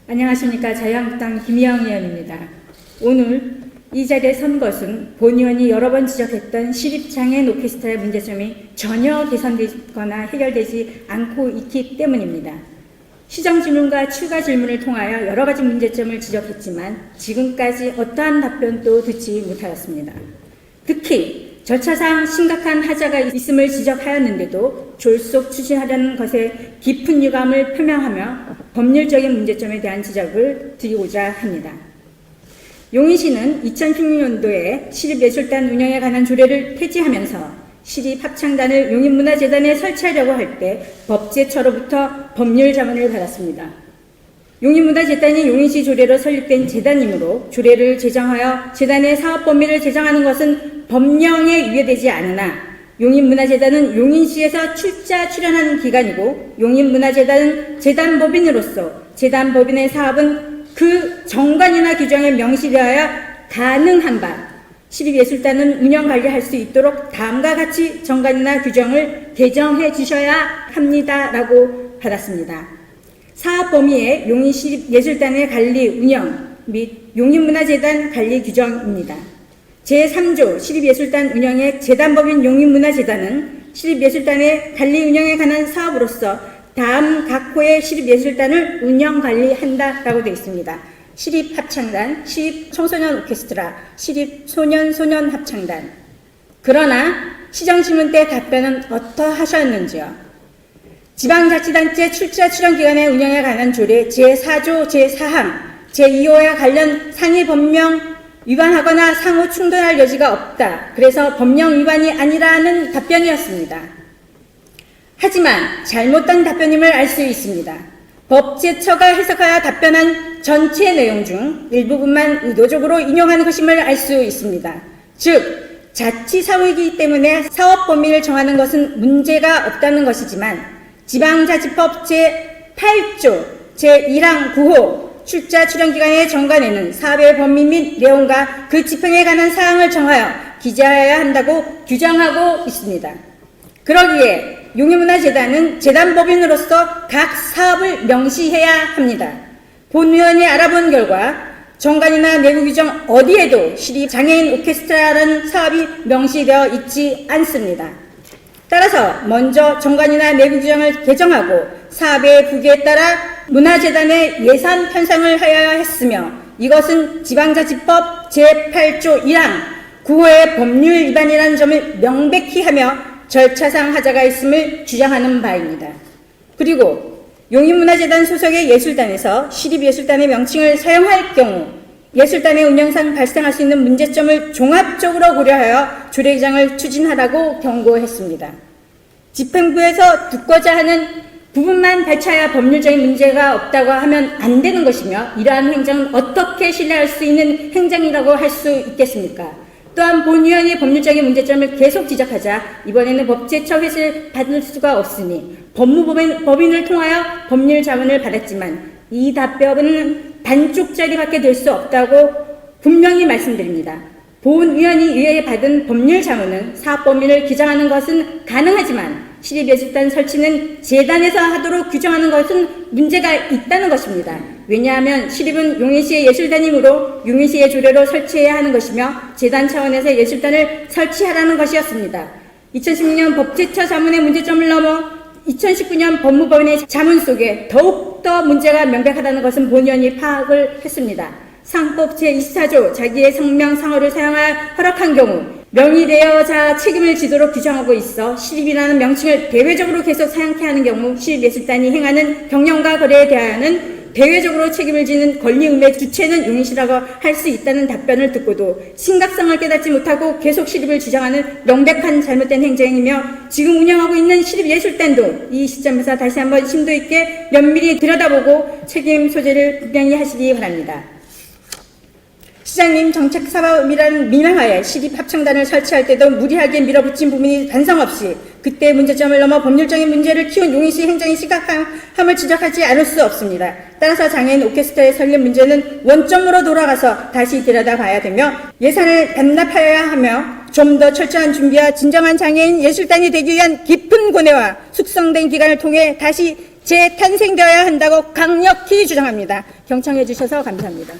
안녕하십니까. 자유한국당 김희영 의원입니다. 오늘 이 자리에 선 것은 본 의원이 여러 번 지적했던 시립장애인 오케스트라의 문제점이 전혀 개선되거나 해결되지 않고 있기 때문입니다. 시정질문과 추가 질문을 통하여 여러 가지 문제점을 지적했지만 지금까지 어떠한 답변도 듣지 못하였습니다. 특히 절차상 심각한 하자가 있음을 지적하였는데도 졸속 추진하려는 것에 깊은 유감을 표명하며 법률적인 문제점에 대한 지적을 드리고자 합니다. 용인시는 2016년도에 시립예술단 운영에 관한 조례를 폐지하면서 시립합창단을 용인문화재단에 설치하려고 할 때 법제처로부터 법률 자문을 받았습니다. 용인문화재단이 용인시 조례로 설립된 재단이므로 조례를 제정하여 재단의 사업 범위를 제정하는 것은 법령에 위배되지 않으나 용인문화재단은 용인시에서 출자출연하는 기관이고 용인문화재단은 재단법인으로서 재단법인의 사업은 그 정관이나 규정에 명시되어야 가능한 바 시립예술단은 운영관리할 수 있도록 다음과 같이 정관이나 규정을 개정해 주셔야 합니다. 라고 받았습니다. 사업 범위에 용인시립예술단의 관리 운영 및 용인문화재단 관리 규정입니다. 제3조 시립예술단 운영의 재단법인 용인문화재단은 시립예술단의 관리 운영에 관한 사업으로서 다음 각 호의 시립예술단을 운영관리한다라고 되어 있습니다. 시립합창단, 시립청소년 오케스트라, 시립소년소년합창단. 그러나 시정질문 때 답변은 어떠하셨는지요? 지방자치단체 출자출연기관의 운영에 관한 조례 제4조 제4항 제2호와 관련 상위 법령 위반하거나 상호 충돌할 여지가 없다. 그래서 법령 위반이 아니라는 답변이었습니다. 하지만 잘못된 답변임을 알 수 있습니다. 법제처가 해석하여 답변한 전체 내용 중 일부분만 의도적으로 인용한 것임을 알 수 있습니다. 즉, 자치사무이기 때문에 사업 범위를 정하는 것은 문제가 없다는 것이지만 지방자치법 제8조 제1항 9호 출자출연기관의 정관에는 사업의 범위 및 내용과 그 집행에 관한 사항을 정하여 기재하여야 한다고 규정하고 있습니다. 그러기에 용인문화재단은 재단법인으로서 각 사업을 명시해야 합니다. 본 의원이 알아본 결과 정관이나 내부 규정 어디에도 시립장애인 오케스트라라는 사업이 명시되어 있지 않습니다. 따라서 먼저 정관이나 내부 규정을 개정하고 사업의 부기에 따라 문화재단의 예산 편성을 하여야 했으며 이것은 지방자치법 제8조 1항 9호의 법률 위반이라는 점을 명백히 하며 절차상 하자가 있음을 주장하는 바입니다. 그리고 용인문화재단 소속의 예술단에서 시립예술단의 명칭을 사용할 경우 예술단의 운영상 발생할 수 있는 문제점을 종합적으로 고려하여 조례 개정을 추진하라고 경고했습니다. 집행부에서 듣고자 하는 부분만 발차야 법률적인 문제가 없다고 하면 안 되는 것이며 이러한 행정은 어떻게 신뢰할 수 있는 행정이라고 할 수 있겠습니까? 또한 본 의원이 법률적인 문제점을 계속 지적하자 이번에는 법제처 회수를 받을 수가 없으니 법무법인을 통하여 법률 자문을 받았지만 이 답변은 반쪽짜리밖에 될 수 없다고 분명히 말씀드립니다. 본 의원이 의회에 받은 법률 자문은 사업 범위를 규정하는 것은 가능하지만 시립예술단 설치는 재단에서 하도록 규정하는 것은 문제가 있다는 것입니다. 왜냐하면 시립은 용인시의 예술단이므로 용인시의 조례로 설치해야 하는 것이며 재단 차원에서 예술단을 설치하라는 것이었습니다. 2016년 법제처 자문의 문제점을 넘어 2019년 법무법인의 자문 속에 더욱더 문제가 명백하다는 것은 본 의원이 파악을 했습니다. 상법 제24조 자기의 성명 상호를 사용하여 허락한 경우 명의대여자 책임을 지도록 규정하고 있어 시립이라는 명칭을 대외적으로 계속 사용케 하는 경우 시립예술단이 행하는 경영과 거래에 대하여는 대외적으로 책임을 지는 권리의무의 주체는 용인시라고 할 수 있다는 답변을 듣고도 심각성을 깨닫지 못하고 계속 시립을 주장하는 명백한 잘못된 행정이며 지금 운영하고 있는 시립예술단도 이 시점에서 다시 한번 심도 있게 면밀히 들여다보고 책임 소재를 분명히 하시기 바랍니다. 시장님 정책사업이라는 민항하에 시립합창단을 설치할 때도 무리하게 밀어붙인 부분이 반성 없이 그때 문제점을 넘어 법률적인 문제를 키운 용인시 행정의 심각함을 지적하지 않을 수 없습니다. 따라서 장애인 오케스트라의 설립 문제는 원점으로 돌아가서 다시 들여다봐야 되며 예산을 반납하여야 하며 좀 더 철저한 준비와 진정한 장애인 예술단이 되기 위한 깊은 고뇌와 숙성된 기간을 통해 다시 재탄생되어야 한다고 강력히 주장합니다. 경청해 주셔서 감사합니다.